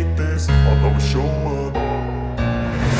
hate this, I'll always show up.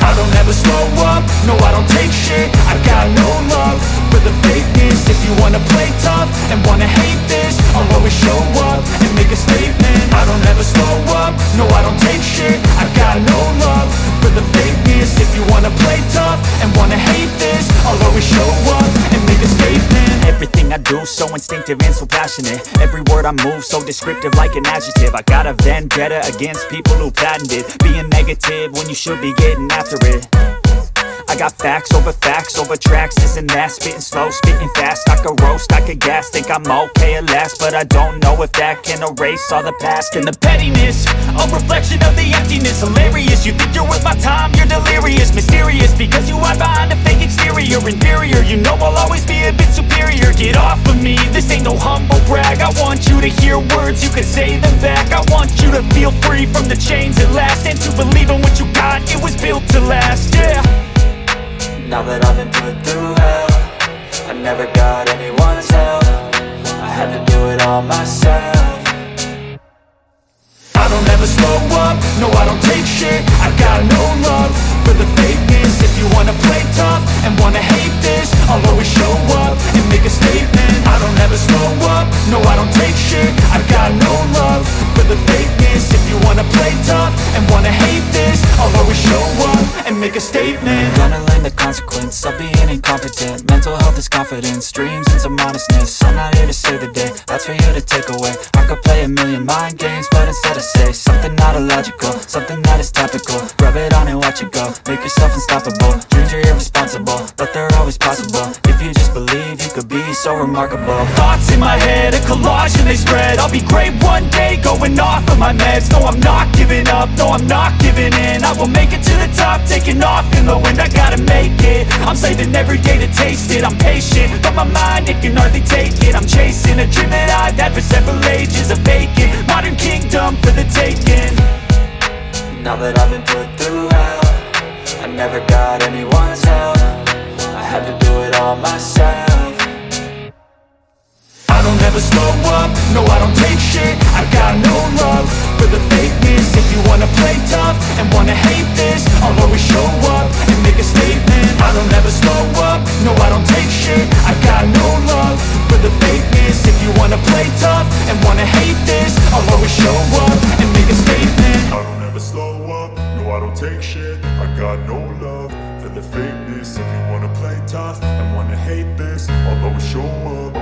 I don't ever slow up, no I don't take shit. I got no love for the fakeness. If you wanna play tough and wanna hate this, I'll always show up and make a statement. I don't ever slow up, no I don't take shit. I got no love for the fakeness. If you wanna play tough and wanna hate this, I'll always show up and make a statement. Everything I do so instinctive and so passionate. Every word I move so descriptive like an adjective. I got a vendetta against people who patented being negative when you should be getting after it. I got facts over tracks, this and that. Spitting slow, spitting fast. I could roast, I could gas. Think I'm okay at last, but I don't know if that can erase all the past. And the pettiness, a reflection of the emptiness. Hilarious, you think you're worth my time, you're delirious. Mysterious, because you hide behind a fake exterior. Inferior, you know I'll always be a bit superior. Get off of me, this ain't no humble brag. I want you to hear words, you can say them back. I want you to feel free from the chains at last, and to believe in what you got, it was built to last, yeah. Now that I've been put through hell, I never got anyone's help. I had to do it all myself. I don't ever slow up, no I don't take shit. I got no love for the fakeness. If you wanna play tough and wanna hate this, I'll always show up and make a statement. I don't ever slow up, no I don't take shit. I got no love for the fakeness. If you wanna play tough and wanna hate this, I'll always show up and make a statement. Gonna learn the consequence of being incompetent. Mental health is confidence, dreams and some honestness. I'm not here to save the day, that's for you to take away. I could play a million mind games, but instead I say something not illogical, something that is topical. Rub it on and watch it go, make yourself unstoppable. Dreams are irresponsible, but they're always possible. If you just believe, you could be so remarkable. Thoughts in my head, a collage and they spread. I'll be great one day, going off of my meds. No, I'm not giving up, no, I'm not giving in. I will make it to the top, taking off in the wind. I gotta make it, I'm saving every day to taste it. I'm patient, but my mind, it can hardly take it. I'm chasing a dream that I've had for several ages. A vacant, modern kingdom for the taking. Now that I've been put through hell, I never got anyone's help. I had to do it all myself. I don't ever slow up, no I don't take shit. I got no love for the fakeness. If you wanna play tough and wanna hate this, I'll always show up and make a statement. I don't ever slow up, no I don't take shit. I got no love for the fakeness. If you wanna play tough and wanna hate this, I'll always show up and make a statement. I don't ever slow up, no I don't take shit. I got no love for the fakeness. If you wanna play tough and wanna hate this, I'll always show up.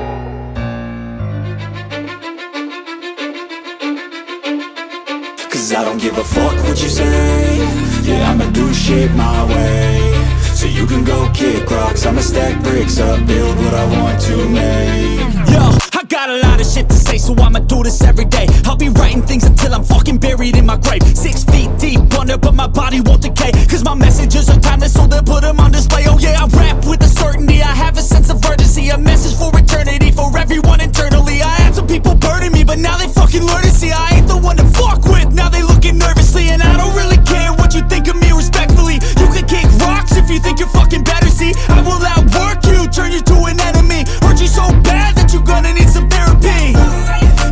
Cause I don't give a fuck what you say. Yeah, I'ma do shit my way. So you can go kick rocks, I'ma stack bricks up, build what I want to make. Yo, I got a lot of shit to say, so I'ma do this every day. I'll be writing things until I'm fucking buried in my grave. 6 feet deep under, but my body won't decay. Cause my messages are timeless, so they'll put them on display. Oh yeah, I rap with a certainty, I have a sense of urgency. A message for eternity, for everyone internally. I had some people burning me, but now they fucking learn to see I ain't the one to fuck with. Now they looking nervously, and I don't really care what you think of me respectfully. You can kick rocks if you think you're fucking better, see. I will outwork you, turn you to an enemy. Hurt you so bad that you're gonna need some therapy.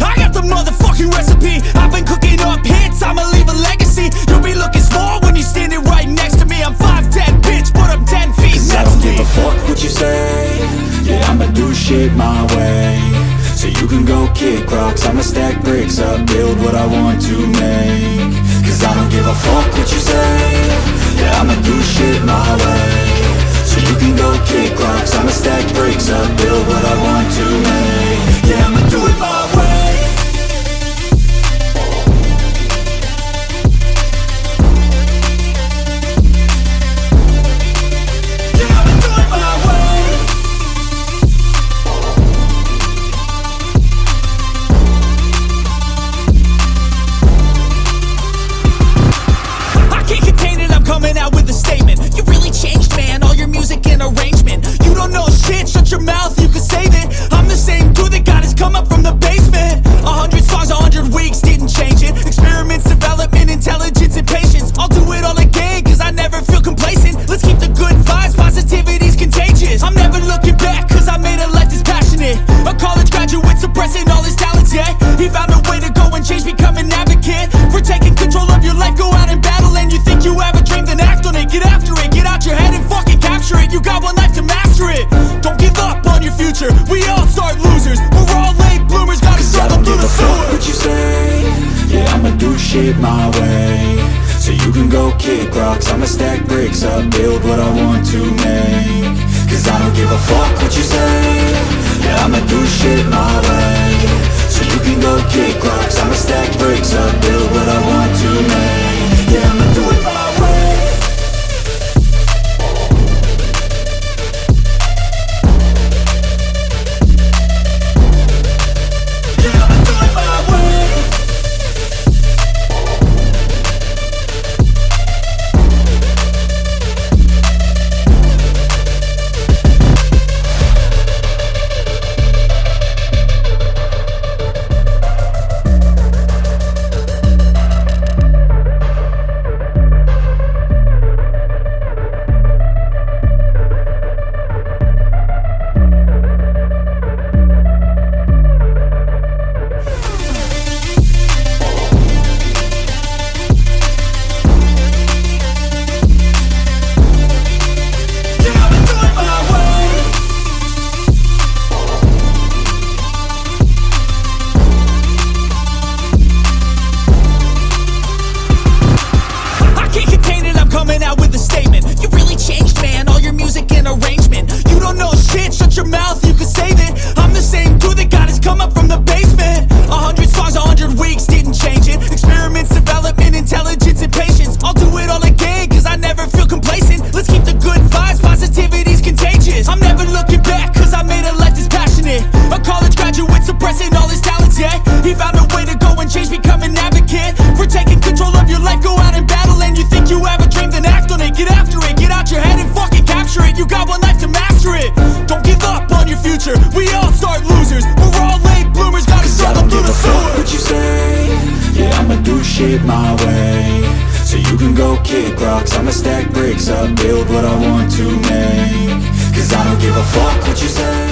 I got the motherfucking recipe. I've been cooking up hits, I'ma leave a legacy. You'll be looking small when you're standing right next to me. I'm 5'10", bitch, but I'm 10 feet next to me. I don't give a fuck what you say. Yeah, I'ma do shit my way. So you can go kick rocks, I'ma stack bricks up, build what I want to make. Cause I don't give a fuck what you say. Yeah, I'ma do shit my way. So you can go kick rocks, I'ma stack bricks up, build what I want to make. Yeah, I'ma do it my way. Yeah, I'ma do it my way. life, go out and battle. And you think you have a dream, then act on it. Get after it, get out your head and fucking capture it. You got one life to master it. Don't give up on your future, we all start losers. We're all late bloomers, gotta struggle through the sewer. What you say, yeah, I'ma do shit my way. So you can go kick rocks, I'ma stack bricks up, build what I want to make. Cause I don't give a fuck what you say, yeah, I'ma do shit my way. So you can go kick rocks, I'ma stack bricks up, build what I want to make. Yeah, I'ma do it my way. Yeah, I'ma do it my way. Coming out with a statement. You really changed, man, all your music and arrangement. You don't know shit, shut your mouth, you can save it. I'm the same dude that got his come up from the basement. 100 songs, 100 weeks, didn't change it. Experiments, development, intelligence, and patience. I'll do it all again, cause I never feel complacent. Let's keep the good vibes, positivity's contagious. I'm never looking back, cause I made a life that's passionate. A college graduate suppressing all his talents, yeah. He found a way to go and change, become an advocate. For taking control of your life, go out and battle. And you think you have a dream, then act on it. Get after it, get out your head and fucking capture it. You got one life to master it. Don't give up on your future, we all start losers. We're all late bloomers, gotta struggle through the sewer. What you say, yeah, I'ma do shit my way. So you can go kick rocks, I'ma stack bricks up, build what I want to make. Cause I don't give a fuck what you say.